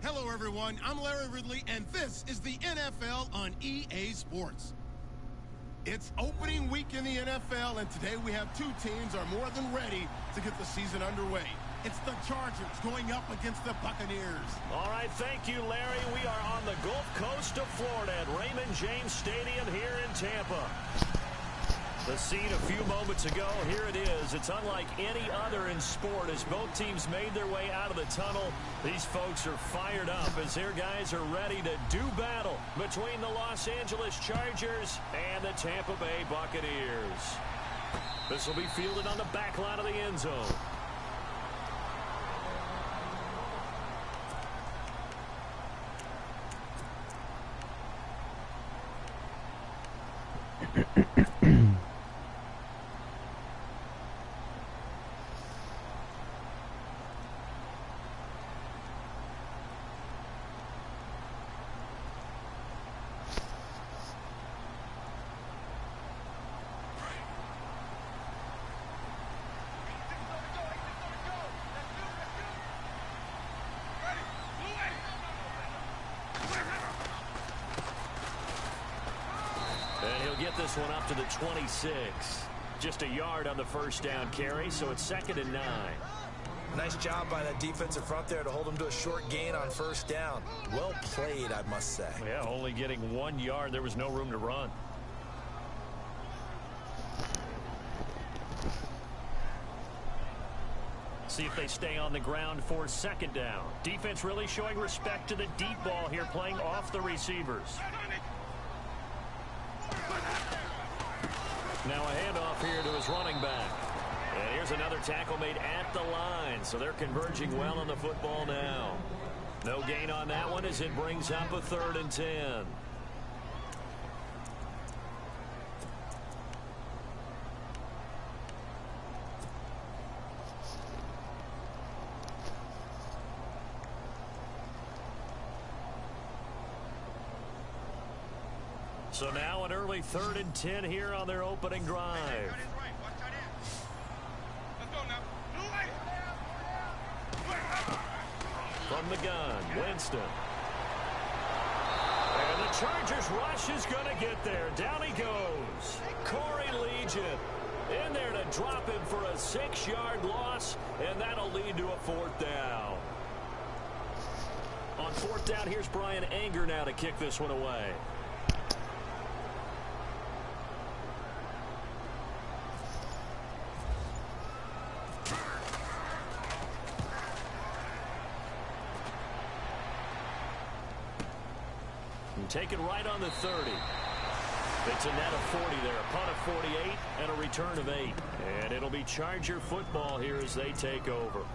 Hello, everyone. I'm Larry Ridley, and this is the NFL on EA Sports. It's opening week in the NFL, and today we have two teams are more than ready to get the season underway. It's the Chargers going up against the Buccaneers. All right, thank you, Larry. We are on the Gulf Coast of Florida at Raymond James Stadium here in Tampa. The scene a few moments ago, here it is. It's unlike any other in sport as both teams made their way out of the tunnel. These folks are fired up as their guys are ready to do battle between the Los Angeles Chargers and the Tampa Bay Buccaneers. This will be fielded on the back line of the end zone. Get this one up to the 26. Just a yard on the first down carry, so it's 2nd and 9. Nice job by that defensive front there to hold them to a short gain on first down. Well played, I must say. Yeah, only getting 1 yard. There was no room to run. See if they stay on the ground for 2nd down. Defense really showing respect to the deep ball here, playing off the receivers. Now a handoff here to his running back. And here's another tackle made at the line, so they're converging well on the football now. No gain on that one as it brings up a 3rd and 10. So now an early 3rd and 10 here on their opening drive. From the gun, Winston. And the Chargers rush is going to get there. Down he goes. Corey Legion in there to drop him for a 6-yard loss, and that'll lead to a 4th down. On 4th down, here's Brian Anger now to kick this one away. Taken right on the 30. It's a net of 40 there. A punt of 48 and a return of 8. And it'll be Charger football here as they take over.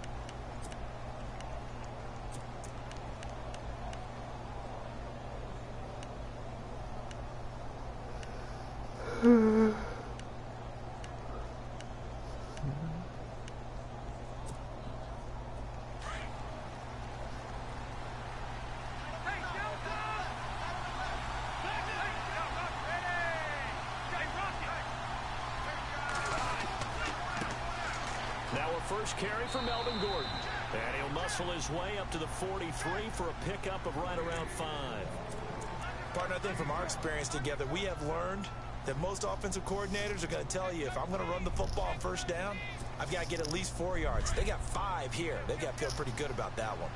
First carry for Melvin Gordon. And he'll muscle his way up to the 43 for a pickup of right around 5. Partner, I think from our experience together, we have learned that most offensive coordinators are going to tell you, if I'm going to run the football on first down, I've got to get at least 4 yards. They got 5 here. They've got to feel pretty good about that one.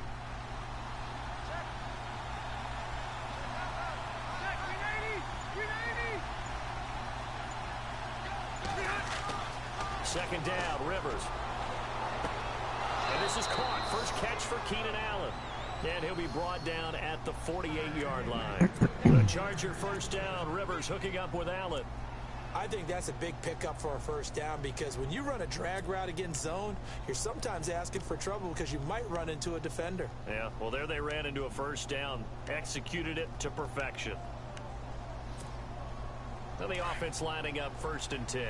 Second down, Rivers. And this is caught. First catch for Keenan Allen. And he'll be brought down at the 48-yard line. The Charger first down. Rivers hooking up with Allen. I think that's a big pickup for a first down because when you run a drag route against zone, you're sometimes asking for trouble because you might run into a defender. Yeah, well, there they ran into a first down. Executed it to perfection. Now the offense lining up 1st and 10.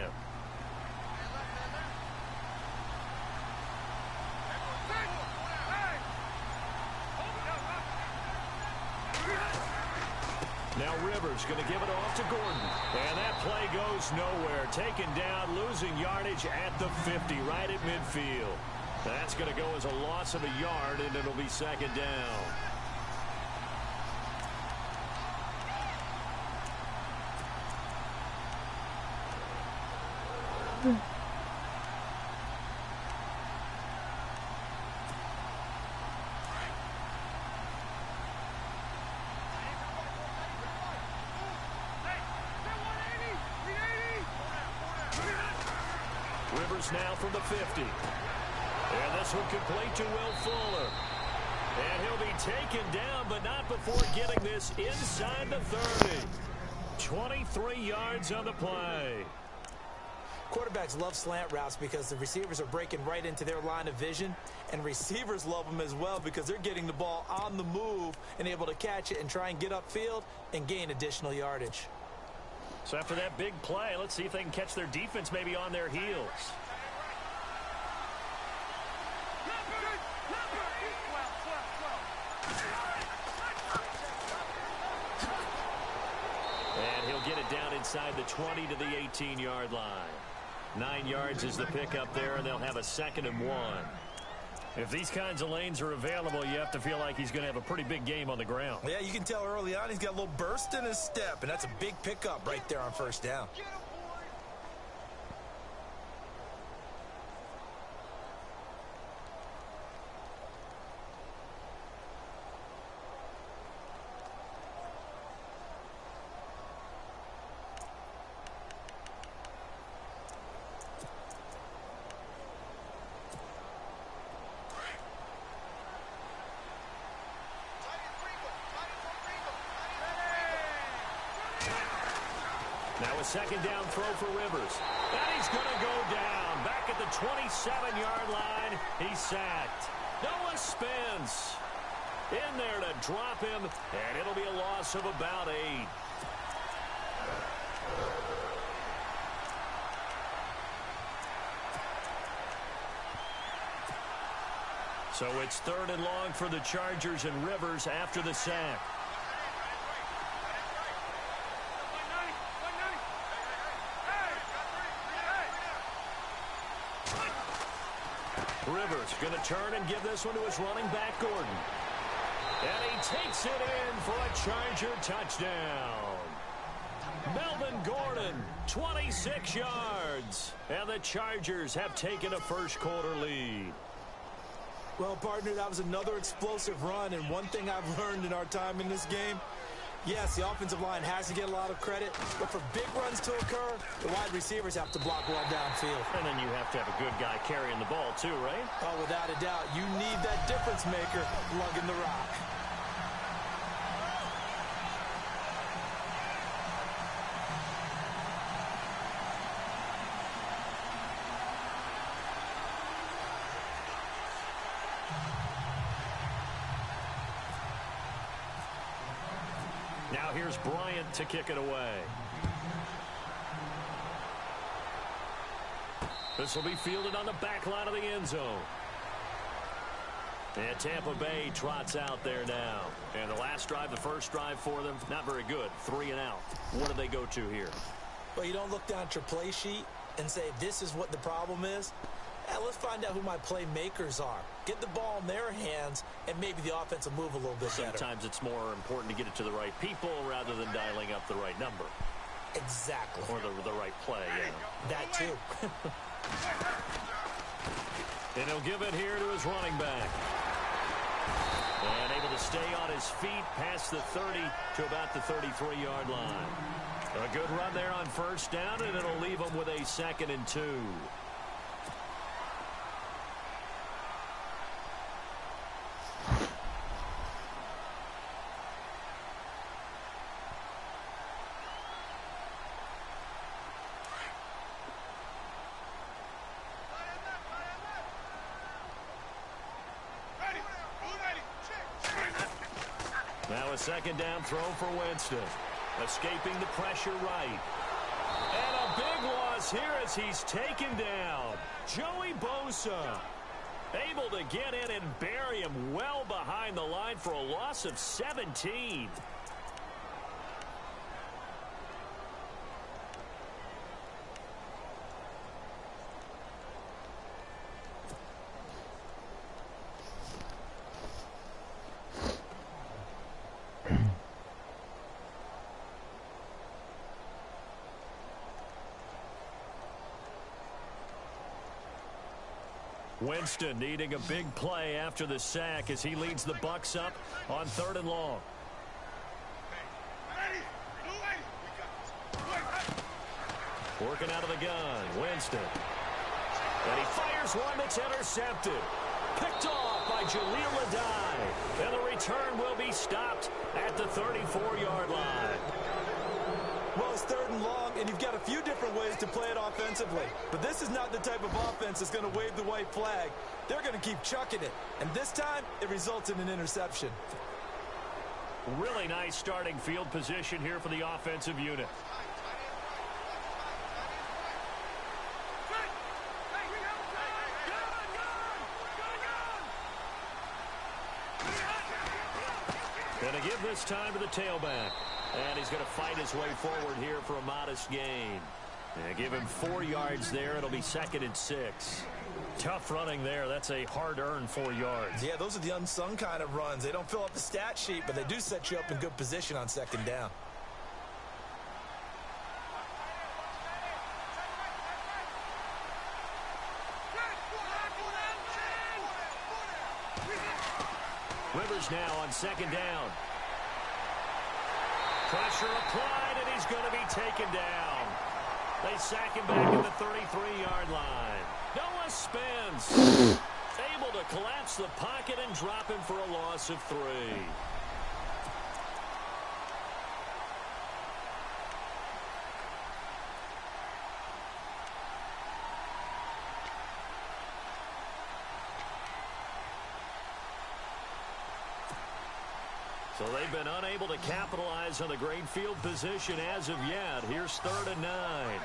Now Rivers going to give it off to Gordon. And that play goes nowhere. Taken down, losing yardage at the 50, right at midfield. That's going to go as a loss of a yard, and it'll be 2nd down. Rivers now from the 50. And this one complete to Will Fuller. And he'll be taken down, but not before getting this inside the 30. 23 yards on the play. Quarterbacks love slant routes because the receivers are breaking right into their line of vision, and receivers love them as well because they're getting the ball on the move and able to catch it and try and get upfield and gain additional yardage. So after that big play, let's see if they can catch their defense maybe on their heels. And he'll get it down inside the 20 to the 18-yard line. 9 yards is the pickup there, and they'll have a 2nd and 1. If these kinds of lanes are available, you have to feel like he's going to have a pretty big game on the ground. Yeah, you can tell early on he's got a little burst in his step, and that's a big pickup right there on first down. Now a 2nd down throw for Rivers. And he's going to go down. Back at the 27-yard line. He's sacked. Noah Spence in there to drop him. And it'll be a loss of about 8. So it's 3rd and long for the Chargers and Rivers after the sack. Rivers going to turn and give this one to his running back, Gordon. And he takes it in for a Charger touchdown. Melvin Gordon, 26 yards. And the Chargers have taken a first-quarter lead. Well, partner, that was another explosive run, and one thing I've learned in our time in this game, yes, the offensive line has to get a lot of credit, but for big runs to occur, the wide receivers have to block well downfield. And then you have to have a good guy carrying the ball too, right? Oh, without a doubt. You need that difference maker lugging the rock. Now here's Bryant to kick it away. This will be fielded on the back line of the end zone. And Tampa Bay trots out there now. And the last drive, the first drive for them, not very good. 3 and out. What do they go to here? Well, you don't look down at your play sheet and say, this is what the problem is. Let's find out who my playmakers are. Get the ball in their hands, and maybe the offense will move a little bit better. Sometimes it's more important to get it to the right people rather than dialing up the right number. Exactly. Or the right play, yeah. That too. And he'll give it here to his running back. And able to stay on his feet past the 30 to about the 33-yard line. A good run there on first down, and it'll leave him with a 2nd and 2. Now a 2nd down throw for Winston. Escaping the pressure right. And a big loss here as he's taken down. Joey Bosa able to get in and bury him well behind the line for a loss of 17. Winston needing a big play after the sack as he leads the Bucs up on 3rd and long. Working out of the gun, Winston. And he fires one that's intercepted. Picked off by Jaleel Adai. And the return will be stopped at the 34-yard line. Well, it's 3rd and long, and you've got a few different ways to play it offensively. But this is not the type of offense that's going to wave the white flag. They're going to keep chucking it. And this time, it results in an interception. Really nice starting field position here for the offensive unit. Going to give this time to the tailback. And he's going to fight his way forward here for a modest gain. And give him 4 yards there. It'll be 2nd and 6. Tough running there. That's a hard-earned 4 yards. Yeah, those are the unsung kind of runs. They don't fill up the stat sheet, but they do set you up in good position on 2nd down. Rivers now on 2nd down. Pressure applied, and he's going to be taken down. They sack him back at the 33-yard line. Noah Spence able to collapse the pocket and drop him for a loss of 3. So they've been unable to capitalize on the great field position as of yet. Here's 3rd and 9.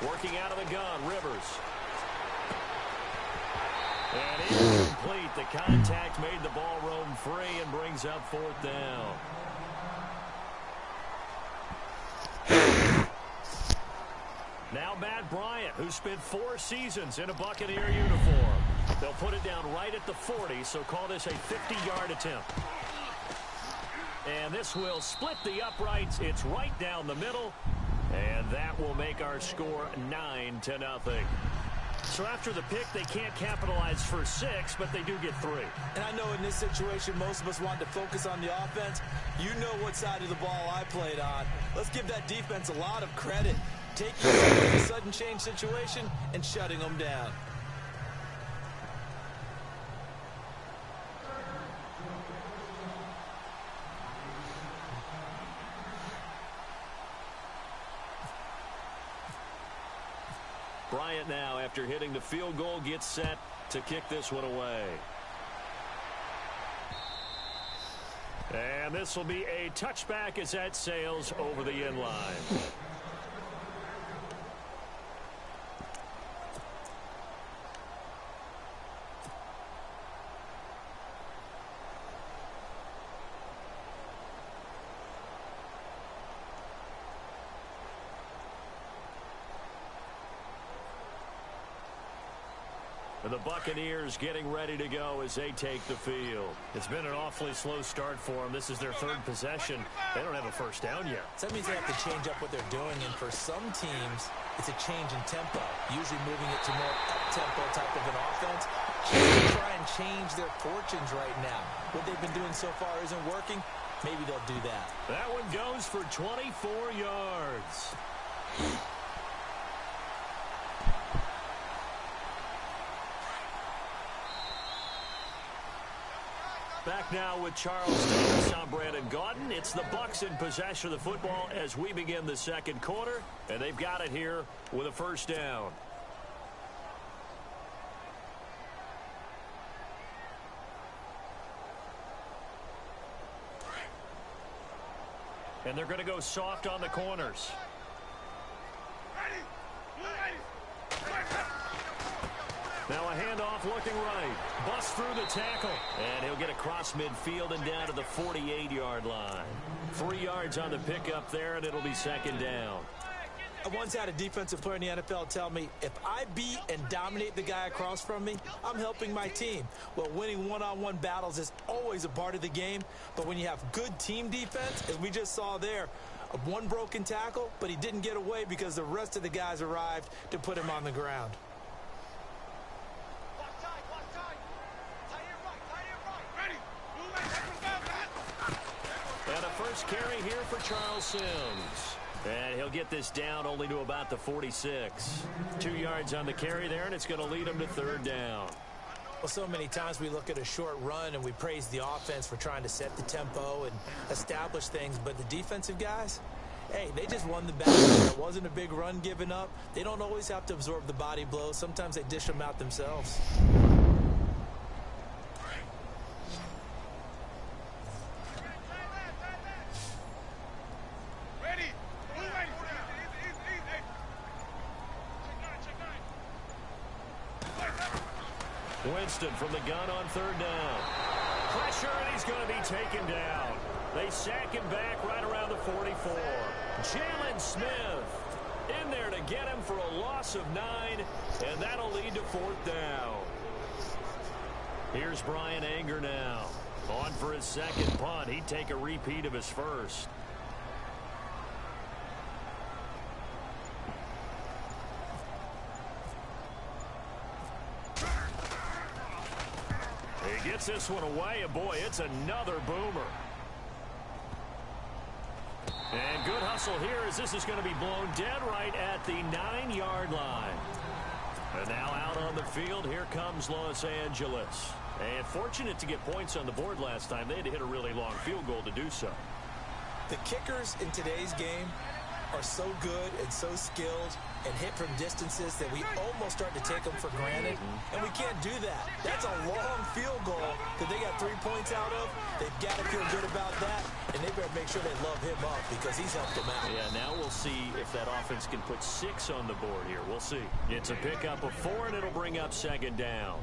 Working out of the gun, Rivers. And incomplete. The contact made the ball roam free and brings up 4th down. Now Matt Bryant, who spent 4 seasons in a Buccaneer uniform. They'll put it down right at the 40, so call this a 50-yard attempt. And this will split the uprights. It's right down the middle, and that will make our score 9-0. So after the pick, they can't capitalize for 6, but they do get 3. And I know in this situation, most of us want to focus on the offense. You know what side of the ball I played on. Let's give that defense a lot of credit. Taking a sudden change situation and shutting them down. Bryant now, after hitting the field goal, gets set to kick this one away. And this will be a touchback as that sails over the end line. The Buccaneers getting ready to go as they take the field. It's been an awfully slow start for them. This is their 3rd possession. They don't have a first down yet. So that means they have to change up what they're doing, and for some teams, it's a change in tempo, usually moving it to more up-tempo type of an offense. They try and change their fortunes right now. What they've been doing so far isn't working. Maybe they'll do that. That one goes for 24 yards. Back now with Charles Davis. I'm Brandon Gaudin. It's the Bucs in possession of the football as we begin the 2nd quarter, and they've got it here with a 1st down. And they're going to go soft on the corners. Now a handoff looking right. Busts through the tackle. And he'll get across midfield and down to the 48-yard line. 3 yards on the pickup there, and it'll be 2nd down. I once had a defensive player in the NFL tell me, if I beat and dominate the guy across from me, I'm helping my team. Well, winning one-on-one battles is always a part of the game, but when you have good team defense, as we just saw there, One broken tackle, but he didn't get away because the rest of the guys arrived to put him on the ground. And a first carry here for Charles Sims. And he'll get this down only to about the 46. 2 yards on the carry there, and it's going to lead him to third down. Well, so many times we look at a short run and we praise the offense for trying to set the tempo and establish things, but the defensive guys, hey, they just won the battle. There wasn't a big run given up. They don't always have to absorb the body blows. Sometimes they dish them out themselves. Winston from the gun on third down. Pressure, and he's going to be taken down. They sack him back right around the 44. Jalen Smith in there to get him for a loss of 9, and that'll lead to fourth down. Here's Brian Anger now. On for his second punt. He'd take a repeat of his first. He gets this one away, and boy, it's another boomer. And good hustle here as this is going to be blown dead right at the 9-yard line. And now out on the field, here comes Los Angeles. And fortunate to get points on the board last time. They had to hit a really long field goal to do so. The kickers in today's game are so good and so skilled and hit from distances that we almost start to take them for granted. And we can't do that. That's a long field goal that they got 3 points out of. They've got to feel good about that, and they better make sure they love him up because he's helped them out. Yeah, now we'll see if that offense can put 6 on the board here. We'll see. It's a pickup of 4, and it'll bring up second down.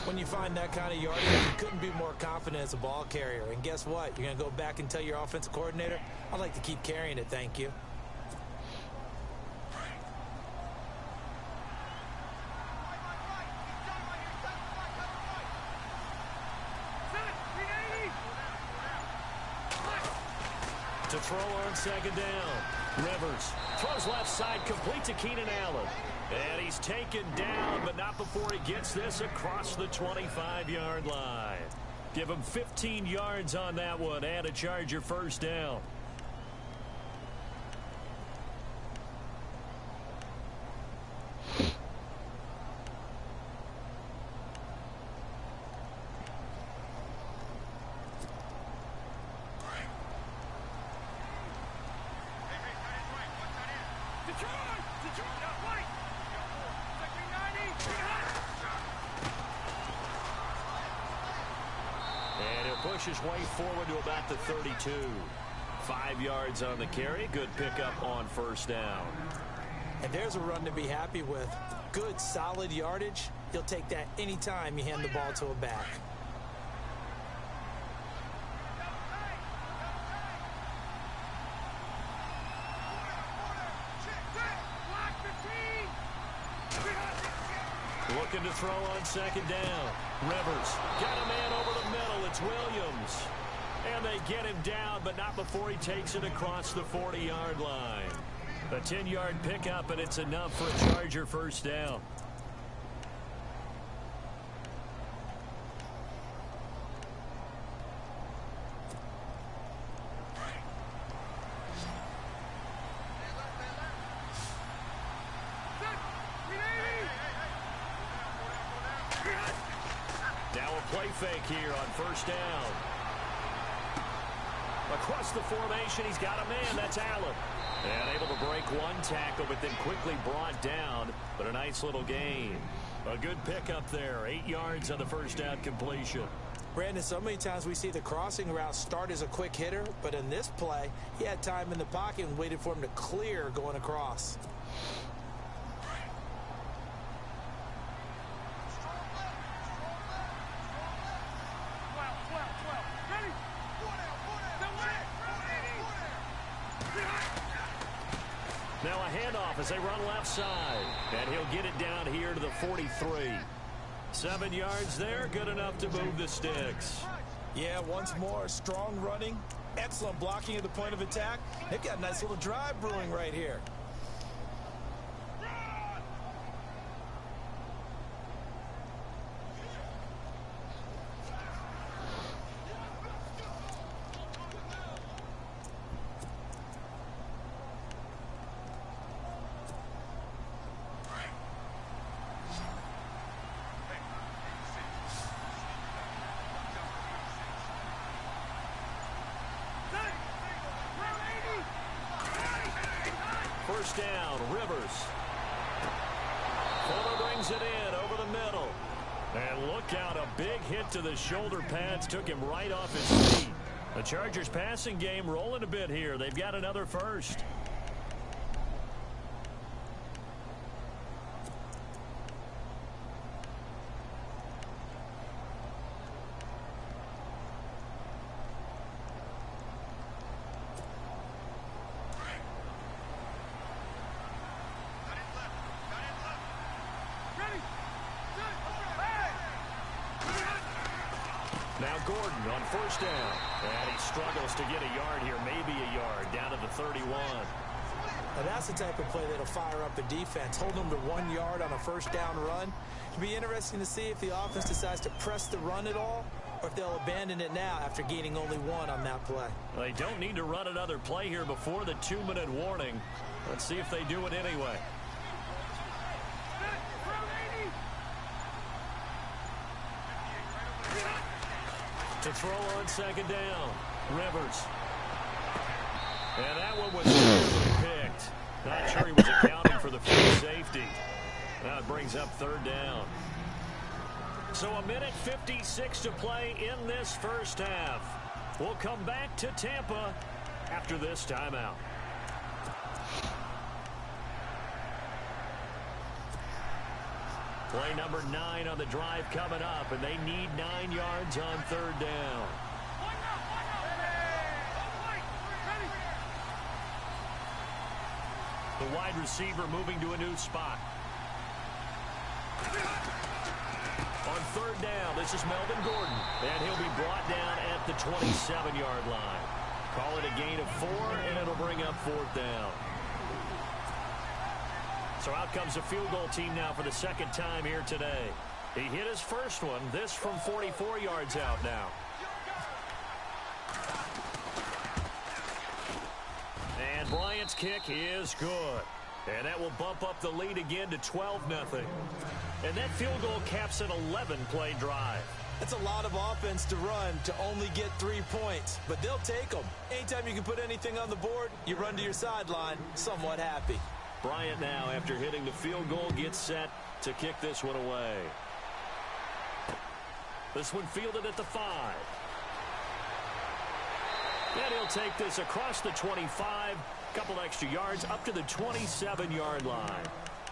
When you find that kind of yardage, you couldn't be more confident as a ball carrier. And guess what? You're going to go back and tell your offensive coordinator, I'd like to keep carrying it, thank you. To throw on second down. Rivers throws left side, complete to Keenan Allen. And he's taken down, but not before he gets this across the 25-yard line. Give him 15 yards on that one and a Charger first down. Pushes way forward to about the 32. 5 yards on the carry. Good pickup on first down. And there's a run to be happy with. Good, solid yardage. You'll take that anytime you hand the ball to a back. Looking to throw on second down. Rivers got a man over the middle. It's Williams. And they get him down, but not before he takes it across the 40-yard line. A 10-yard pickup, and it's enough for a Charger first down. Fake here on first down. Across the formation, he's got a man. That's Allen. And able to break one tackle, but then quickly brought down. But a nice little gain. A good pickup there. 8 yards on the first down completion. Brandon, so many times we see the crossing route start as a quick hitter, but in this play, he had time in the pocket and waited for him to clear going across. Now a handoff as they run left side. And he'll get it down here to the 43. 7 yards there, good enough to move the sticks. Yeah, once more, strong running, Excellent blocking at the point of attack. They've got a nice little drive brewing right here. First down, Rivers. Fuller brings it in over the middle. And look out, a big hit to the shoulder pads took him right off his feet. The Chargers passing game rolling a bit here. They've got another first. Now Gordon on first down. And he struggles to get a yard here, maybe a yard, down to the 31. Now that's the type of play that'll fire up a defense. Hold them to 1 yard on a first down run. It'll be interesting to see if the offense decides to press the run at all, or if they'll abandon it now after gaining only 1 on that play. They don't need to run another play here before the 2-minute warning. Let's see if they do it anyway. To throw on second down, Rivers. And that one was picked. Not sure he was accounting for the free safety. Now it brings up third down. So 1:56 to play in this first half. We'll come back to Tampa after this timeout. Play number 9 on the drive coming up, and they need 9 yards on third down. The wide receiver moving to a new spot. On third down, this is Melvin Gordon, and he'll be brought down at the 27-yard line. Call it a gain of 4, and it'll bring up fourth down. So out comes the field goal team now for the second time here today. He hit his first one, this from 44 yards out now. And Bryant's kick is good. And that will bump up the lead again to 12-0. And that field goal caps an 11-play drive. That's a lot of offense to run to only get 3 points, but they'll take them. Anytime you can put anything on the board, you run to your sideline somewhat happy. Bryant now, after hitting the field goal, gets set to kick this one away. This one fielded at the 5. And he'll take this across the 25, couple extra yards up to the 27-yard line.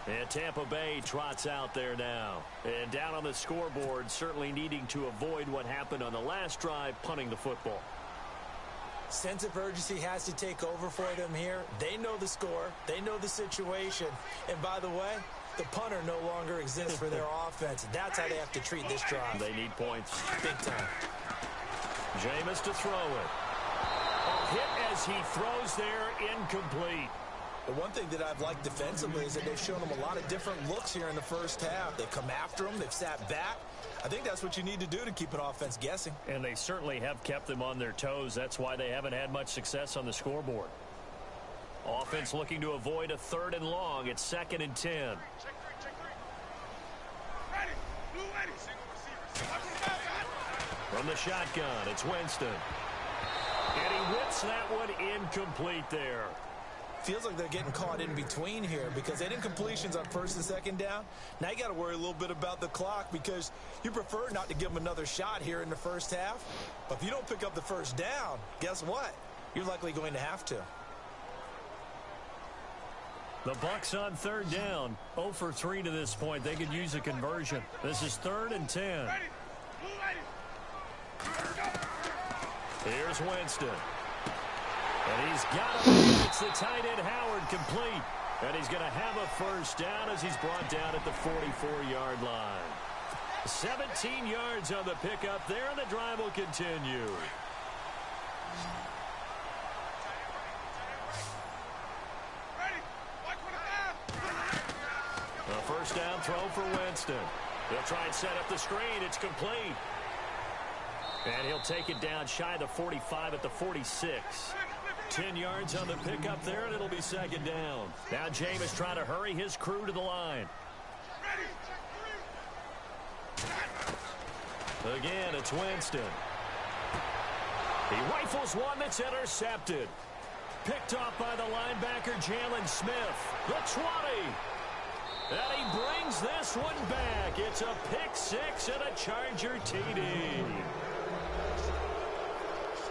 And Tampa Bay trots out there now. And down on the scoreboard, certainly needing to avoid what happened on the last drive, punting the football. Sense of urgency has to take over for them here. They know the score. They know the situation. And by the way, the punter no longer exists for their offense. That's how they have to treat this drive. They need points. Big time. Jameis to throw it. A hit as he throws there, incomplete. The one thing that I've liked defensively is that they've shown them a lot of different looks here in the first half. They've come after them. They've sat back. I think that's what you need to do to keep an offense guessing. And they certainly have kept them on their toes. That's why they haven't had much success on the scoreboard. Offense looking to avoid a 3rd and long. It's 2nd and 10. From the shotgun, it's Winston. And he whips that one incomplete there. Feels like they're getting caught in between here because they didn't completions on 1st and 2nd down. Now you got to worry a little bit about the clock because you prefer not to give them another shot here in the first half. But if you don't pick up the first down, guess what? You're likely going to have to. The Bucs on 3rd down. 0 for 3 to this point. They could use a conversion. This is 3rd and 10. Here's Winston. And he's got it. It's the tight end Howard complete. And he's going to have a first down as he's brought down at the 44-yard line. 17 yards on the pickup there, and the drive will continue. first down throw for Winston. They'll try and set up the screen. It's complete. And he'll take it down shy of the 45 at the 46. 10 yards on the pickup there, and it'll be second down. Now Jameis trying to hurry his crew to the line. Again, it's Winston. He rifles one that's intercepted. Picked off by the linebacker, Jalen Smith. The 20. And he brings this one back. It's a pick six and a Charger TD.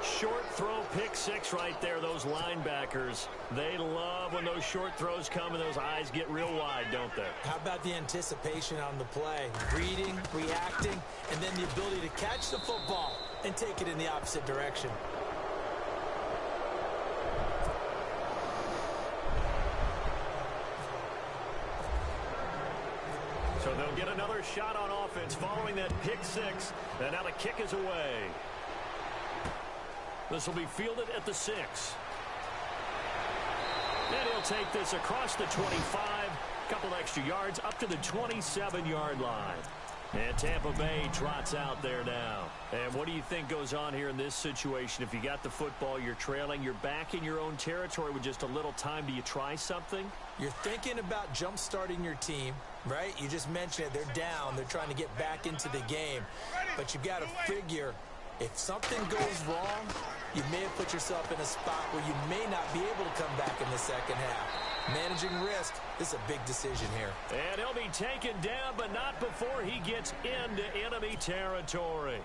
Short throw pick six right there. Those linebackers, they love when those short throws come and those eyes get real wide, don't they? How about the anticipation on the play? Reading, reacting, and then the ability to catch the football and take it in the opposite direction. So they'll get another shot on offense following that pick six. And now the kick is away. This will be fielded at the 6. And he'll take this across the 25. Couple extra yards up to the 27-yard line. And Tampa Bay trots out there now. And what do you think goes on here in this situation? If you got the football, you're trailing, you're back in your own territory with just a little time. Do you try something? You're thinking about jump-starting your team, right? You just mentioned it. They're down. They're trying to get back into the game. But you've got to figure if something goes wrong, you may have put yourself in a spot where you may not be able to come back in the second half. Managing risk, this is a big decision here. And he'll be taken down, but not before he gets into enemy territory.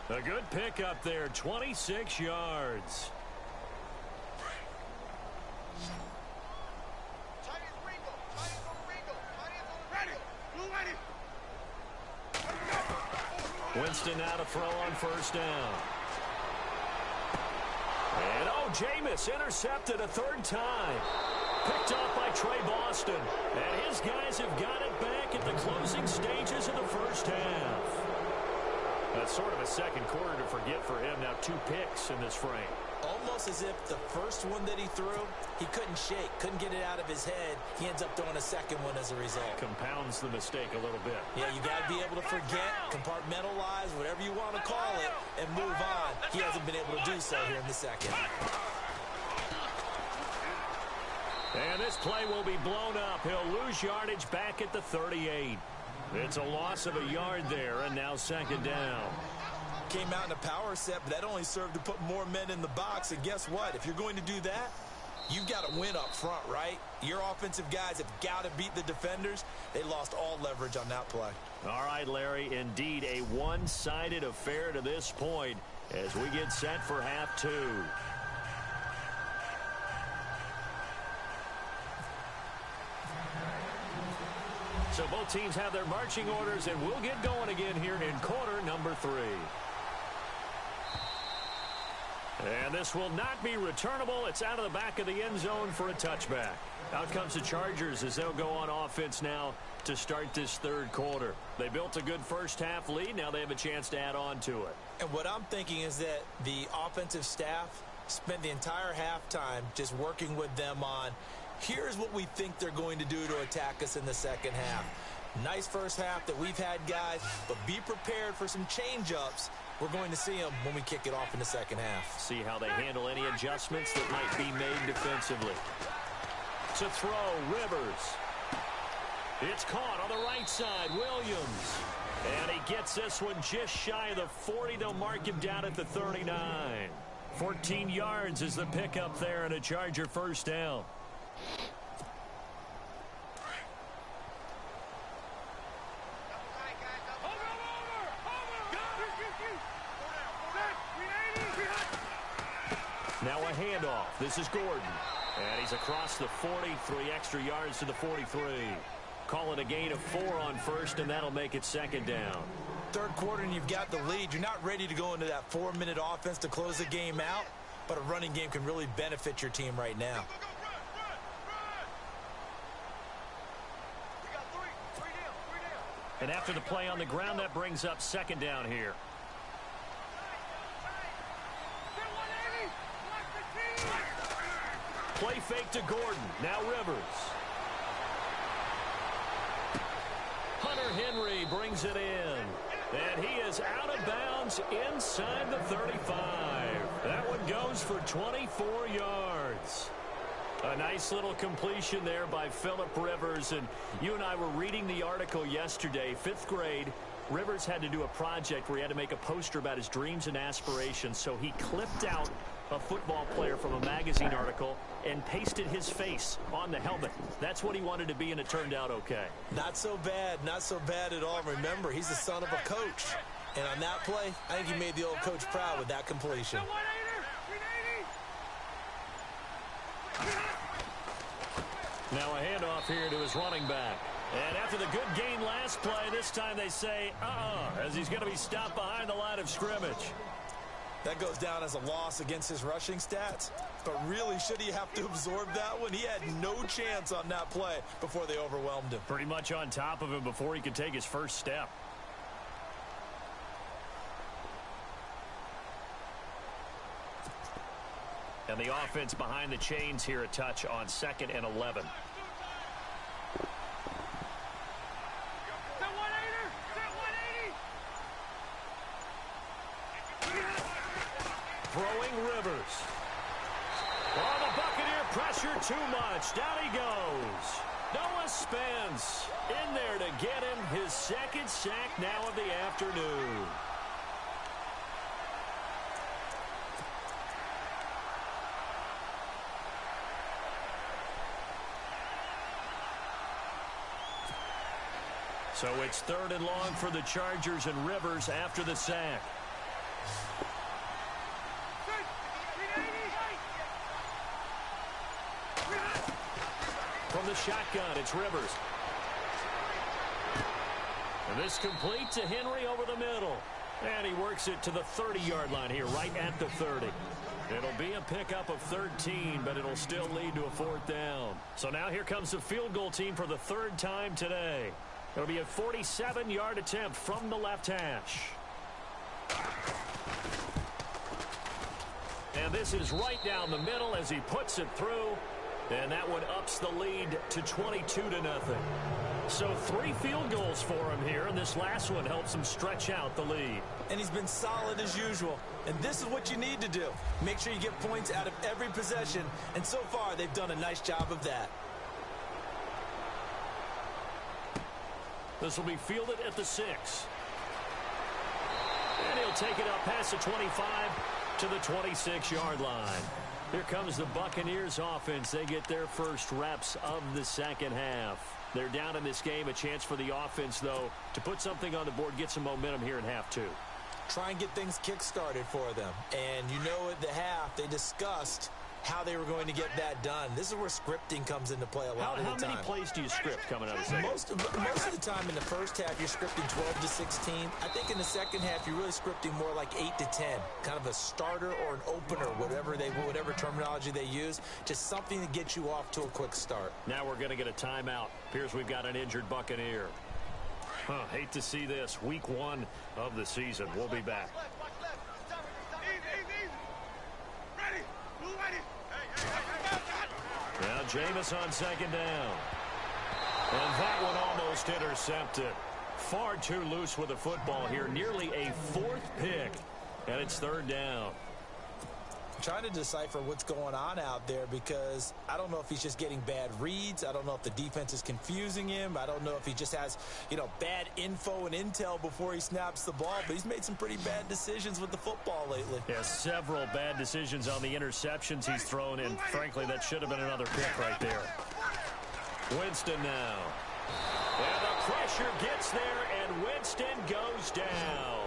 A good pickup there, 26 yards. Winston now to throw on first down. And Jameis intercepted a third time. Picked off by Trey Boston. And his guys have got it back at the closing stages of the first half. That's sort of a second quarter to forget for him. Now 2 picks in this frame. Almost as if the first one that he threw, he couldn't shake, couldn't get it out of his head. He ends up throwing a second one as a result. Compounds the mistake a little bit. Yeah, you got to be able to forget, compartmentalize, whatever you want to call it, and move on. He hasn't been able to do so here in the second. And this play will be blown up. He'll lose yardage back at the 38. It's a loss of a yard there, and now second down. Came out in a power set, but that only served to put more men in the box. And guess what? If you're going to do that, you've got to win up front, right? Your offensive guys have got to beat the defenders. They lost all leverage on that play. All right, Larry, indeed a one-sided affair to this point as we get set for half 2. So both teams have their marching orders, and we'll get going again here in quarter number 3. And this will not be returnable. It's out of the back of the end zone for a touchback. Out comes the Chargers as they'll go on offense now to start this third quarter. They built a good first half lead. Now they have a chance to add on to it. And what I'm thinking is that the offensive staff spent the entire halftime just working with them on, here's what we think they're going to do to attack us in the second half. Nice first half that we've had, guys, but be prepared for some change-ups. We're going to see them when we kick it off in the second half. See how they handle any adjustments that might be made defensively. To throw, Rivers. It's caught on the right side, Williams. And he gets this one just shy of the 40. They'll mark him down at the 39. 14 yards is the pickup there and a Charger first down. Now a handoff. This is Gordon. And he's across the 40, 3 extra yards to the 43. Call it a gain of 4 on first, and that'll make it second down. Third quarter, and you've got the lead. You're not ready to go into that 4-minute offense to close the game out, but a running game can really benefit your team right now. And after the play on the ground, that brings up second down here. Play fake to Gordon. Now Rivers. Henry brings it in. And he is out of bounds inside the 35. That one goes for 24 yards. A nice little completion there by Phillip Rivers. And you and I were reading the article yesterday, 5th grade. Rivers had to do a project where he had to make a poster about his dreams and aspirations. So he clipped out a football player from a magazine article and pasted his face on the helmet. That's what he wanted to be, and it turned out okay. Not so bad at all. Remember, he's the son of a coach. And on that play, I think he made the old coach proud with that completion. Now a handoff here to his running back. And after the good gain last play, this time they say, as he's going to be stopped behind the line of scrimmage. That goes down as a loss against his rushing stats. But really, should he have to absorb that one? He had no chance on that play before they overwhelmed him. Pretty much on top of him before he could take his first step. And the offense behind the chains here, a touch on 2nd and 11. Throwing Rivers. Oh, the Buccaneer pressure too much. Down he goes. Noah Spence in there to get him his 2nd sack now of the afternoon. So it's 3rd and long for the Chargers, and Rivers after the sack. From the shotgun, it's Rivers. And this complete to Henry over the middle. And he works it to the 30-yard line here, right at the 30. It'll be a pickup of 13, but it'll still lead to a 4th down. So now here comes the field goal team for the 3rd time today. It'll be a 47-yard attempt from the left hash. And this is right down the middle as he puts it through. And that one ups the lead to 22-0. So 3 field goals for him here, and this last one helps him stretch out the lead. And he's been solid as usual. And this is what you need to do. Make sure you get points out of every possession. And so far, they've done a nice job of that. This will be fielded at the 6. And he'll take it up past the 25 to the 26-yard line. Here comes the Buccaneers offense. They get their first reps of the 2nd half. They're down in this game. A chance for the offense, though, to put something on the board, get some momentum here in half 2. Try and get things kick-started for them. And you know at the half, they discussed how they were going to get that done. This is where scripting comes into play a lot of the time. How many plays do you script coming out of the second? Most of the time in the first half, you're scripting 12 to 16. I think in the second half, you're really scripting more like 8 to 10. Kind of a starter or an opener, whatever terminology they use. Just something to get you off to a quick start. Now we're going to get a timeout. Appears we've got an injured Buccaneer. Hate to see this. Week 1 of the season. We'll be back. Now Jameis on 2nd down. And that one almost intercepted. Far too loose with the football here. Nearly a 4th pick. And it's 3rd down. I'm trying to decipher what's going on out there because I don't know if he's just getting bad reads. I don't know if the defense is confusing him. I don't know if he just has, bad info and intel before he snaps the ball. But he's made some pretty bad decisions with the football lately. Yeah, several bad decisions on the interceptions he's thrown in. Frankly, that should have been another pick right there. Winston now. And the pressure gets there, and Winston goes down.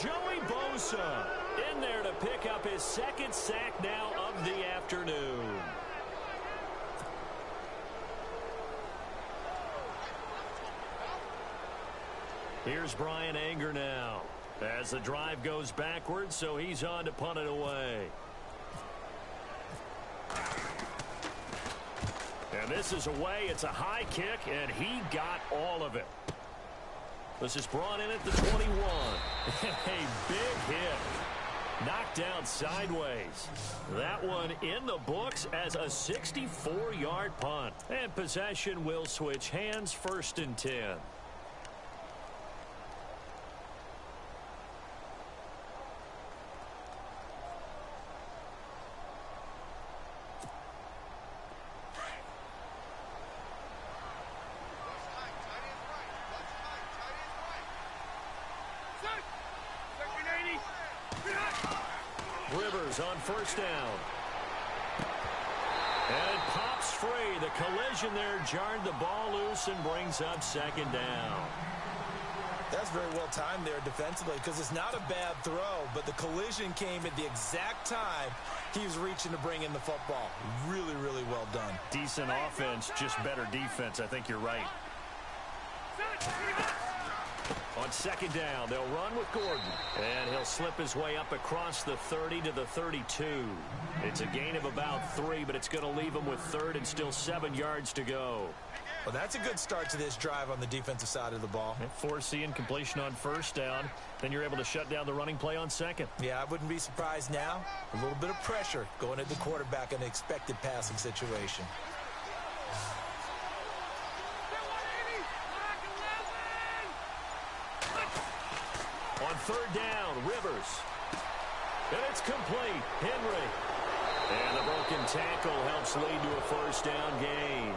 Joey Bosa in there to pick up his 2nd sack now of the afternoon. Here's Brian Anger now as the drive goes backwards, so he's on to punt it away. And this is away. It's a high kick, and he got all of it. This is brought in at the 21. A big hit. Knocked down sideways. That one in the books as a 64-yard punt. And possession will switch hands, 1st and 10. Rivers on first down. And it pops free. The collision there jarred the ball loose and brings up second down. That's very well timed there defensively because it's not a bad throw, but the collision came at the exact time he was reaching to bring in the football. Really, really well done. Decent offense, just better defense. I think you're right. On second down, they'll run with Gordon. And he'll slip his way up across the 30 to the 32. It's a gain of about 3, but it's going to leave him with third and still 7 yards to go. Well, that's a good start to this drive on the defensive side of the ball. Forcing completion on first down. Then you're able to shut down the running play on second. Yeah, I wouldn't be surprised now. A little bit of pressure going at the quarterback in an expected passing situation. On third down, Rivers. And it's complete. Henry. And the broken tackle helps lead to a first down gain.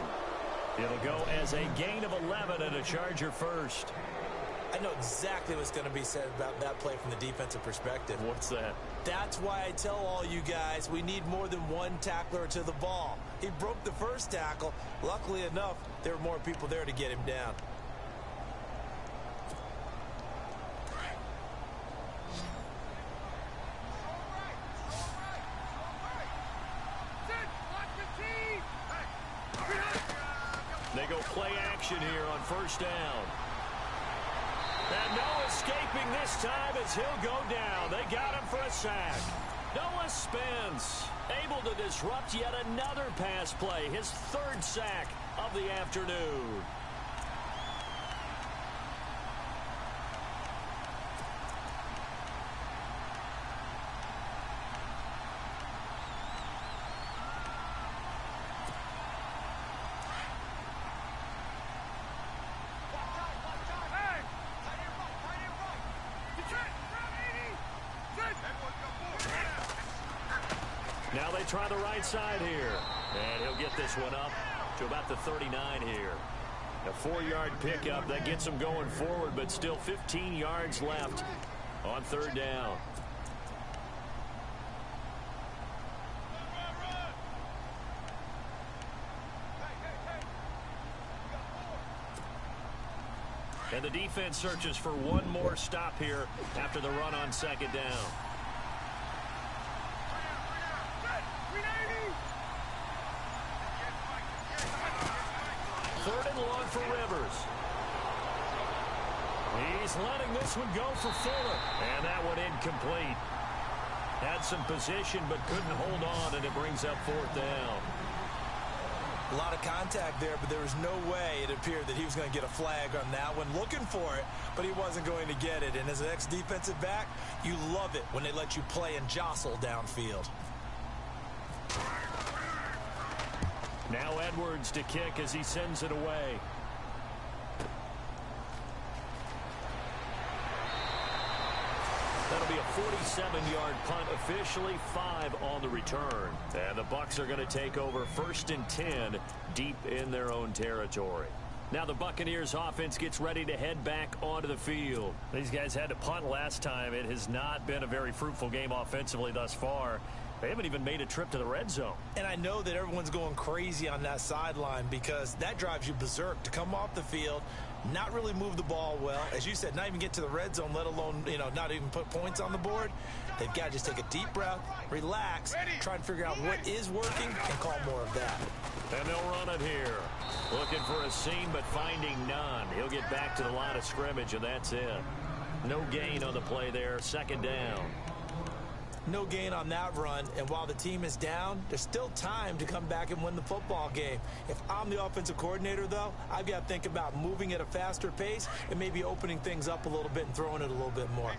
It'll go as a gain of 11 and a Charger first. I know exactly what's going to be said about that play from the defensive perspective. What's that? That's why I tell all you guys we need more than one tackler to the ball. He broke the first tackle. Luckily enough, there were more people there to get him down. They go play action here on first down. And no escaping this time as he'll go down. They got him for a sack. Noah Spence able to disrupt yet another pass play. His third sack of the afternoon. Now they try the right side here. And he'll get this one up to about the 39 here. A 4-yard pickup that gets him going forward, but still 15 yards left on third down. And the defense searches for one more stop here after the run on second down. Third and long for Rivers. He's letting this one go for Fuller. And that one incomplete. Had some position but couldn't hold on, and it brings up fourth down. A lot of contact there, but there was no way it appeared that he was going to get a flag on that one. Looking for it, but he wasn't going to get it. And as an ex-defensive back, you love it when they let you play and jostle downfield. Now Edwards to kick as he sends it away. That'll be a 47-yard punt, officially 5 on the return. And the Bucs are going to take over first and 10 deep in their own territory. Now the Buccaneers offense gets ready to head back onto the field. These guys had to punt last time. It has not been a very fruitful game offensively thus far. They haven't even made a trip to the red zone. And I know that everyone's going crazy on that sideline because that drives you berserk to come off the field, not really move the ball well. As you said, not even get to the red zone, let alone, not even put points on the board. They've got to just take a deep breath, relax, try and figure out what is working and call more of that. And they'll run it here. Looking for a seam, but finding none. He'll get back to the line of scrimmage, and that's it. No gain on the play there, second down. No gain on that run, and while the team is down, there's still time to come back and win the football game. If I'm the offensive coordinator, though, I've got to think about moving at a faster pace and maybe opening things up a little bit and throwing it a little bit more.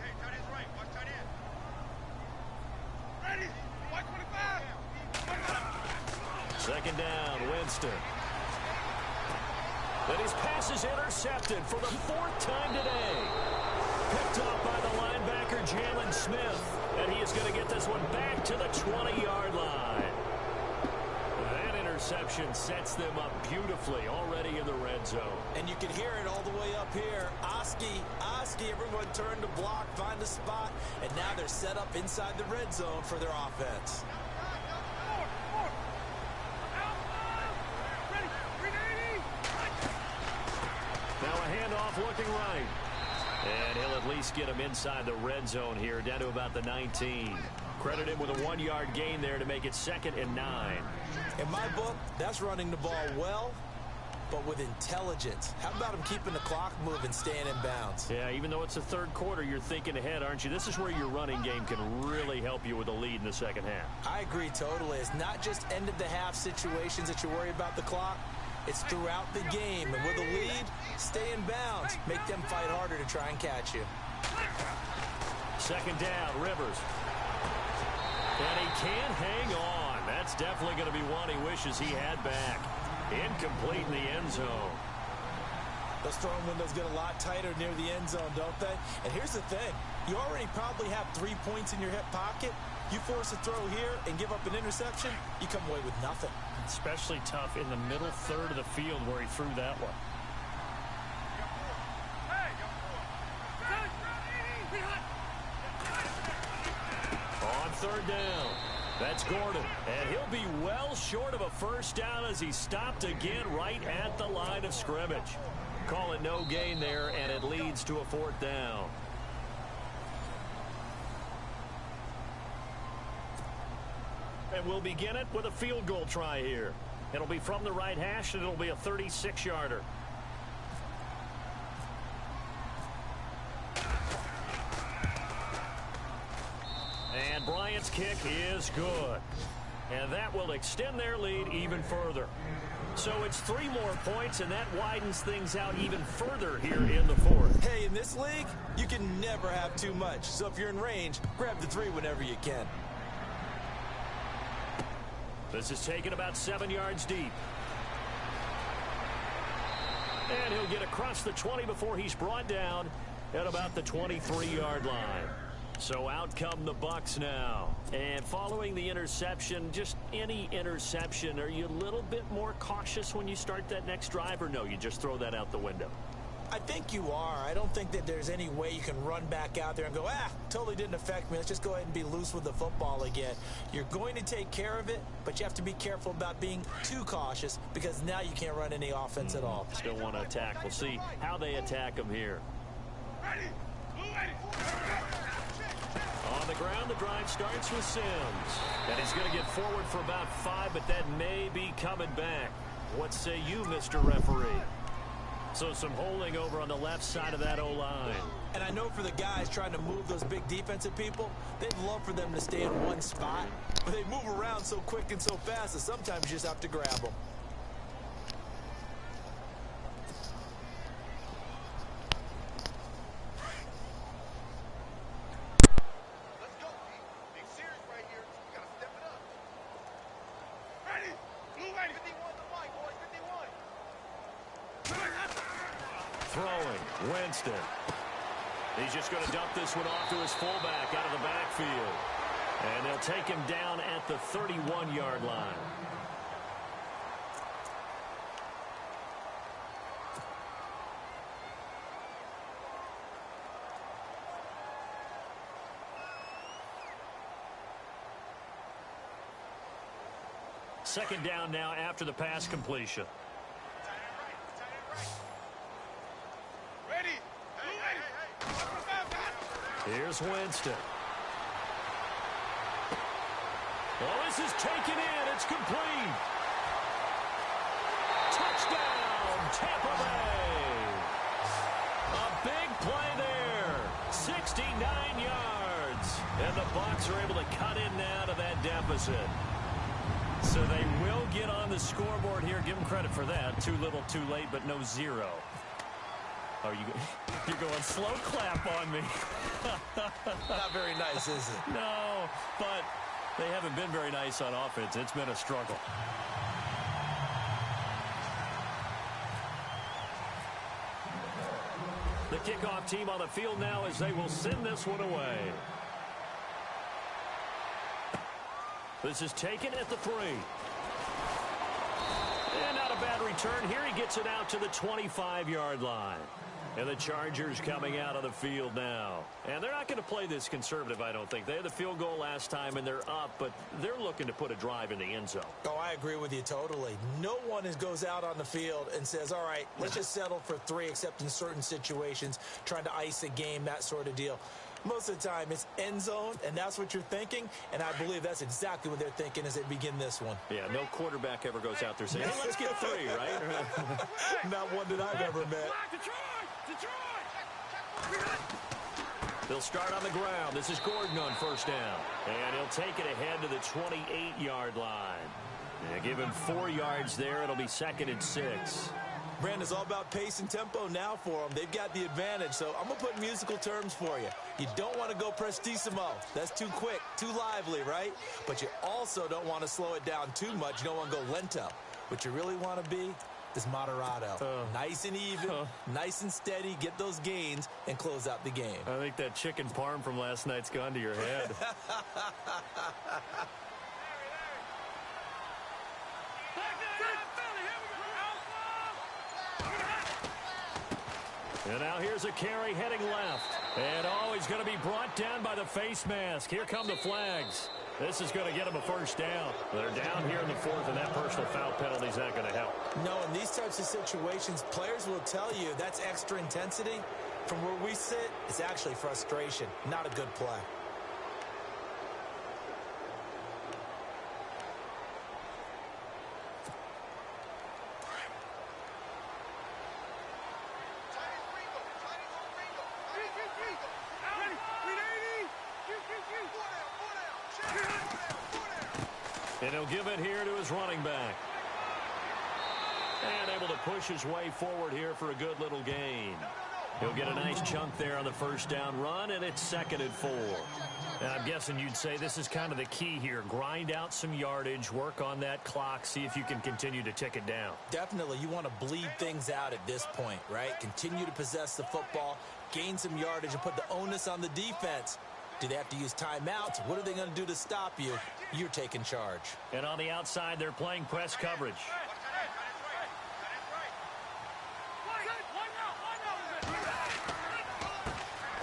Second down, Winston. And his pass is intercepted for the 4th time today. Picked off by the linebacker, Jalen Smith. And he is going to get this one back to the 20-yard line. That interception sets them up beautifully already in the red zone. And you can hear it all the way up here. Oski, everyone turned to block, find a spot, and now they're set up inside the red zone for their offense. Now a handoff looking right. And he'll at least get him inside the red zone here, down to about the 19. Credit him with a 1-yard gain there to make it 2nd and 9. In my book, that's running the ball well, but with intelligence. How about him keeping the clock moving, staying in bounds? Yeah, even though it's the third quarter, you're thinking ahead, aren't you? This is where your running game can really help you with a lead in the second half. I agree totally. It's not just end-of-the-half situations that you worry about the clock. It's throughout the game. And with a lead, stay in bounds. Make them fight harder to try and catch you. 2nd down, Rivers. And he can't hang on. That's definitely going to be one he wishes he had back. Incomplete in the end zone. Those throwing windows get a lot tighter near the end zone, don't they? And here's the thing. You already probably have 3 points in your hip pocket. You force a throw here and give up an interception, you come away with nothing. Especially tough in the middle third of the field where he threw that one. On 3rd down, that's Gordon. And he'll be well short of a first down as he stopped again right at the line of scrimmage. Call it no gain there, and it leads to a 4th down. And we'll begin it with a field goal try here. It'll be from the right hash, and it'll be a 36-yarder. And Bryant's kick is good. And that will extend their lead even further. So it's 3 more points, and that widens things out even further here in the 4th. Hey, in this league, you can never have too much. So if you're in range, grab the 3 whenever you can. This is taken about 7 yards deep. And he'll get across the 20 before he's brought down at about the 23-yard line. So out come the Bucs now. And following the interception, just any interception, are you a little bit more cautious when you start that next drive, or no, you just throw that out the window? I think you are. I don't think that there's any way you can run back out there and go, totally didn't affect me. Let's just go ahead and be loose with the football again. You're going to take care of it, but you have to be careful about being too cautious because now you can't run any offense at all. Still want to attack. We'll see how they attack him here. On the ground, the drive starts with Sims. And he's going to get forward for about 5, but that may be coming back. What say you, Mr. Referee? So some holding over on the left side of that O-line. And I know for the guys trying to move those big defensive people, they'd love for them to stay in one spot. But they move around so quick and so fast that sometimes you just have to grab them. Throwing, Winston. He's just going to dump this one off to his fullback out of the backfield. And they'll take him down at the 31-yard line. Second down now after the pass completion. Here's Winston. Oh, this is taken in. It's complete. Touchdown, Tampa Bay. A big play there. 69 yards. And the Bucs are able to cut in now to that deficit. So they will get on the scoreboard here. Give them credit for that. Too little, too late, but no 0. Oh, you're going slow clap on me. Not very nice, is it? No, but they haven't been very nice on offense. It's been a struggle. The kickoff team on the field now as they will send this one away. This is taken at the 3. a bad return here. He gets it out to the 25-yard line. And the Chargers coming out of the field now. And they're not going to play this conservative, I don't think. They had the field goal last time, and they're up, but they're looking to put a drive in the end zone. Oh, I agree with you totally. No one goes out on the field and says, all right, let's just settle for 3, except in certain situations, trying to ice a game, that sort of deal. Most of the time, it's end zone, and that's what you're thinking, and I believe that's exactly what they're thinking as they begin this one. Yeah, no quarterback ever goes out there saying, hey, let's get 3, right? Not one that I've ever met. They'll start on the ground. This is Gordon on first down. And he'll take it ahead to the 28-yard line. And give him 4 yards there. It'll be 2nd and 6. Brandon, it's all about pace and tempo now for them. They've got the advantage, so I'm going to put musical terms for you. You don't want to go prestissimo. That's too quick, too lively, right? But you also don't want to slow it down too much. You don't want to go lento. What you really want to be is moderato. Nice and even, nice and steady, get those gains, and close out the game. I think that chicken parm from last night's gone to your head. And now here's a carry heading left. And he's going to be brought down by the face mask. Here come the flags. This is going to get him a first down. They're down here in the 4th, and that personal foul penalty is not going to help. No, in these types of situations, players will tell you that's extra intensity. From where we sit, it's actually frustration, not a good play. And he'll give it here to his running back. And able to push his way forward here for a good little gain. He'll get a nice chunk there on the first down run, and it's 2nd and 4. And I'm guessing you'd say this is kind of the key here. Grind out some yardage, work on that clock, see if you can continue to tick it down. Definitely, you want to bleed things out at this point, right? Continue to possess the football, gain some yardage, and put the onus on the defense. Do they have to use timeouts? What are they going to do to stop you? You're taking charge. And on the outside, they're playing press coverage.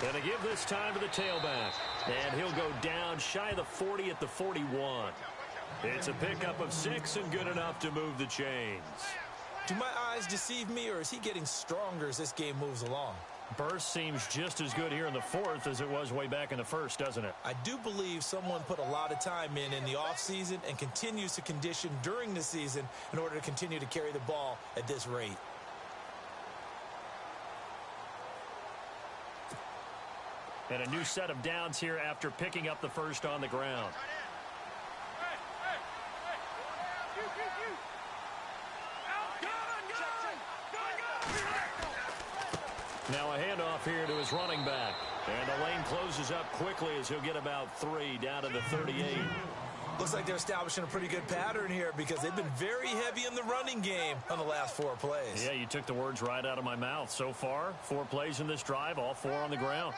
And to give this time to the tailback. And he'll go down shy of the 40 at the 41. It's a pickup of 6 and good enough to move the chains. Do my eyes deceive me, or is he getting stronger as this game moves along? Burst seems just as good here in the 4th as it was way back in the 1st, doesn't it? I do believe someone put a lot of time in the offseason and continues to condition during the season in order to continue to carry the ball at this rate. And a new set of downs here after picking up the first on the ground. Now a handoff here to his running back. And the lane closes up quickly as he'll get about 3 down to the 38. Looks like they're establishing a pretty good pattern here because they've been very heavy in the running game on the last 4 plays. Yeah, you took the words right out of my mouth. So far, 4 plays in this drive, all 4 on the ground.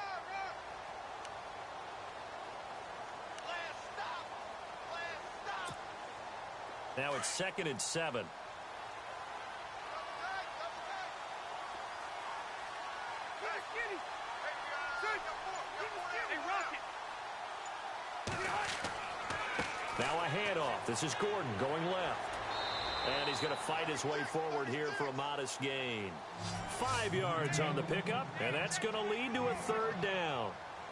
Now it's 2nd and 7. Now a handoff. This is Gordon going left. And he's going to fight his way forward here for a modest gain. 5 yards on the pickup, and that's going to lead to a 3rd down.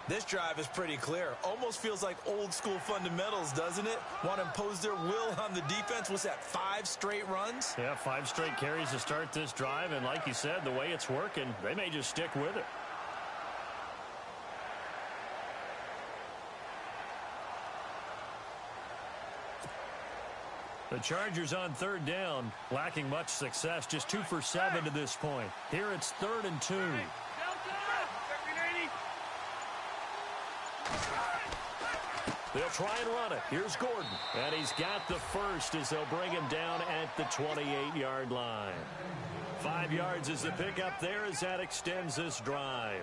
This drive is pretty clear. Almost feels like old school fundamentals, doesn't it? Want to impose their will on the defense. What's that, 5 straight runs? Yeah, 5 straight carries to start this drive. And like you said, the way it's working, they may just stick with it. The Chargers on 3rd down, lacking much success, just 2 for 7 to this point. Here it's 3rd and 2. They'll try and run it. Here's Gordon. And he's got the first as they'll bring him down at the 28-yard line. 5 yards is the pickup there as that extends this drive.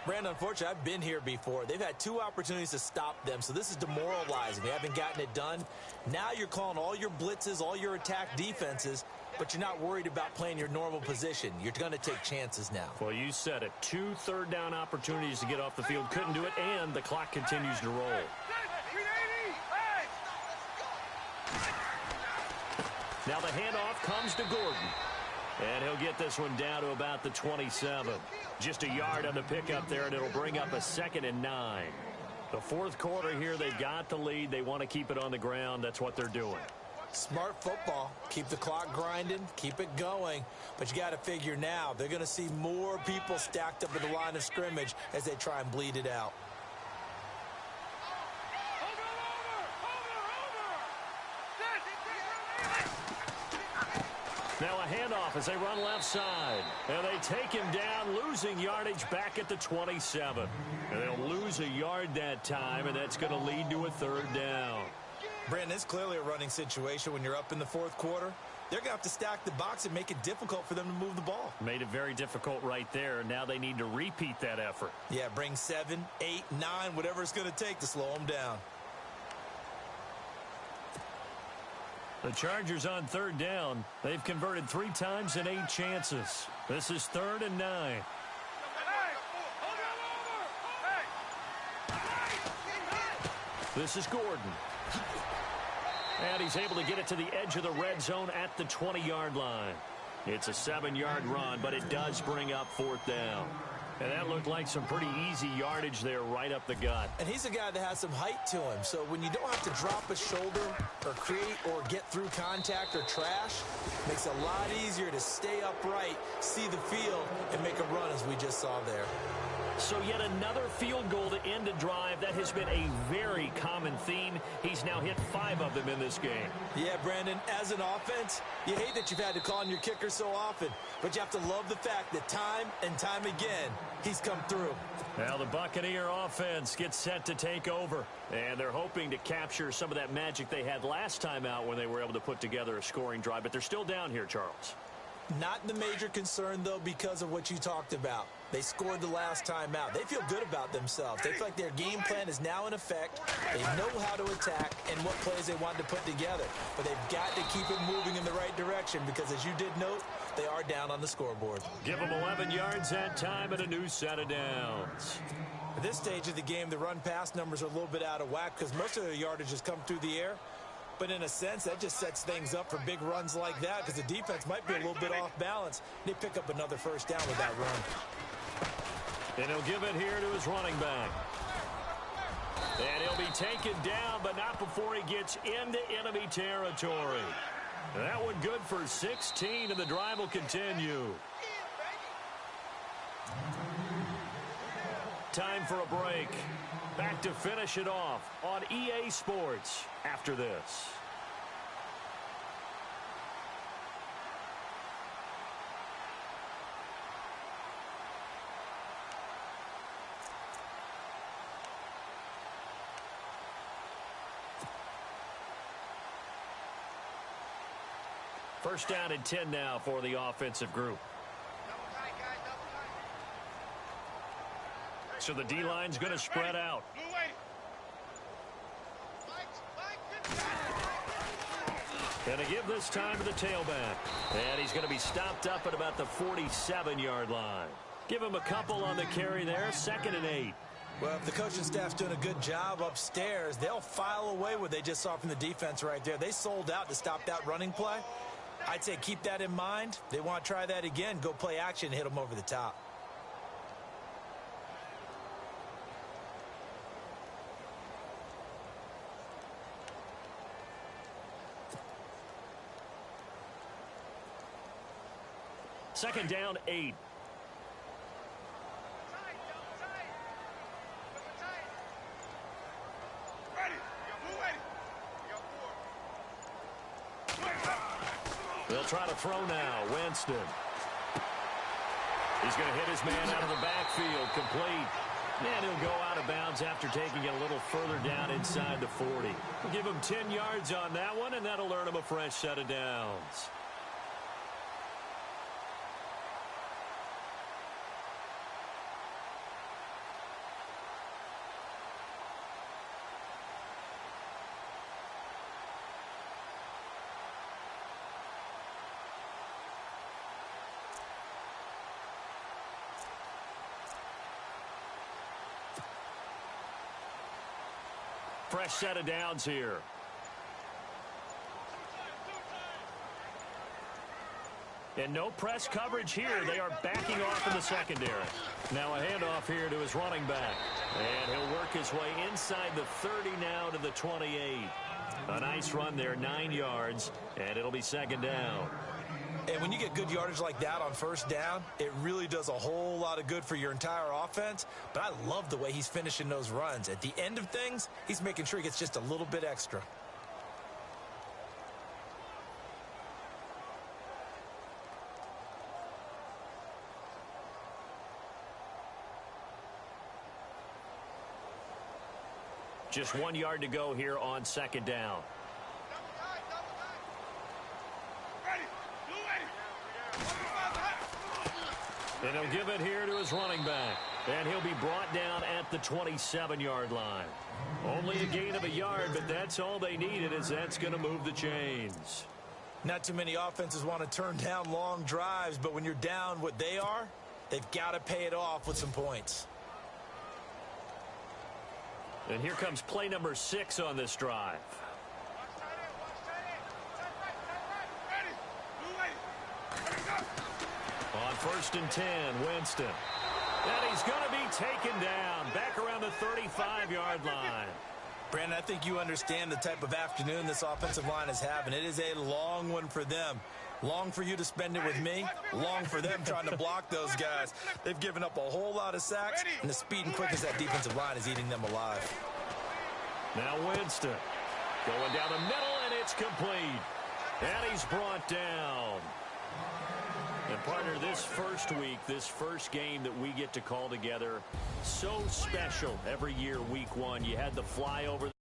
Brandon, unfortunately, I've been here before. They've had 2 opportunities to stop them, so this is demoralizing. They haven't gotten it done. Now you're calling all your blitzes, all your attack defenses, but you're not worried about playing your normal position. You're going to take chances now. Well, you said it. 2 third-down opportunities to get off the field. Couldn't do it, and the clock continues to roll. Now the handoff comes to Gordon. And he'll get this one down to about the 27. Just a yard on the pickup there, and it'll bring up a 2nd and 9. The fourth quarter here, they've got the lead. They want to keep it on the ground. That's what they're doing. Smart football. Keep the clock grinding. Keep it going. But you got to figure now, they're going to see more people stacked up at the line of scrimmage as they try and bleed it out. Now a handoff as they run left side. And they take him down, losing yardage back at the 27. And they'll lose a yard that time, and that's going to lead to a 3rd down. Brandon, it's clearly a running situation when you're up in the fourth quarter. They're going to have to stack the box and make it difficult for them to move the ball. Made it very difficult right there. Now they need to repeat that effort. Yeah, bring 7, 8, 9, whatever it's going to take to slow them down. The Chargers on 3rd down. They've converted 3 times in 8 chances. This is 3rd and 9. This is Gordon. And he's able to get it to the edge of the red zone at the 20-yard line. It's a 7-yard run, but it does bring up 4th down. And that looked like some pretty easy yardage there right up the gut. And he's a guy that has some height to him. So when you don't have to drop a shoulder or create or get through contact or trash, it makes it a lot easier to stay upright, see the field, and make a run as we just saw there. So yet another field goal to end a drive. That has been a very common theme. He's now hit 5 of them in this game. Yeah, Brandon, as an offense, you hate that you've had to call on your kicker so often, but you have to love the fact that time and time again, he's come through. Now the Buccaneer offense gets set to take over, and they're hoping to capture some of that magic they had last time out when they were able to put together a scoring drive, but they're still down here, Charles. Not the major concern, though, because of what you talked about. They scored the last time out. They feel good about themselves. They feel like their game plan is now in effect. They know how to attack and what plays they want to put together. But they've got to keep it moving in the right direction because, as you did note, they are down on the scoreboard. Give them 11 yards that time and a new set of downs. At this stage of the game, the run-pass numbers are a little bit out of whack because most of their yardage has come through the air. But in a sense, that just sets things up for big runs like that because the defense might be a little bit off balance. They pick up another 1st down with that run. And he'll give it here to his running back. And he'll be taken down, but not before he gets into enemy territory. That one good for 16, and the drive will continue. Time for a break. Back to finish it off on EA Sports after this. First down and 10 now for the offensive group. So the D-line's going to spread out. And to give this time to the tailback. And he's going to be stopped up at about the 47-yard line. Give him a couple on the carry there, 2nd and 8. Well, if the coaching staff's doing a good job upstairs, they'll file away what they just saw from the defense right there. They sold out to stop that running play. I'd say keep that in mind. They want to try that again. Go play action and hit them over the top. Second down, 8. They'll try to throw now. Winston. He's going to hit his man out of the backfield. Complete. And he'll go out of bounds after taking it a little further down inside the 40. We'll give him 10 yards on that one, and that'll earn him a fresh set of downs. Fresh set of downs here. And no press coverage here. They are backing off in the secondary. Now a handoff here to his running back. And he'll work his way inside the 30 now to the 28. A nice run there, 9 yards, and it'll be second down. And when you get good yardage like that on first down, it really does a whole lot of good for your entire offense. But I love the way he's finishing those runs. At the end of things, he's making sure he gets just a little bit extra. Just 1 yard to go here on second down. And he'll give it here to his running back. And he'll be brought down at the 27-yard line. Only a gain of a yard, but that's all they needed, as that's going to move the chains. Not too many offenses want to turn down long drives, but when you're down what they are, they've got to pay it off with some points. And here comes play number 6 on this drive. On 1st and 10, Winston. And he's going to be taken down back around the 35-yard line. Brandon, I think you understand the type of afternoon this offensive line is having. It is a long one for them. Long for you to spend it with me. Long for them trying to block those guys. They've given up a whole lot of sacks, and the speed and quickness of that defensive line is eating them alive. Now Winston going down the middle, and it's complete. And he's brought down. And partner, this first week, this first game that we get to call together, so special every year, week 1. You had the flyover.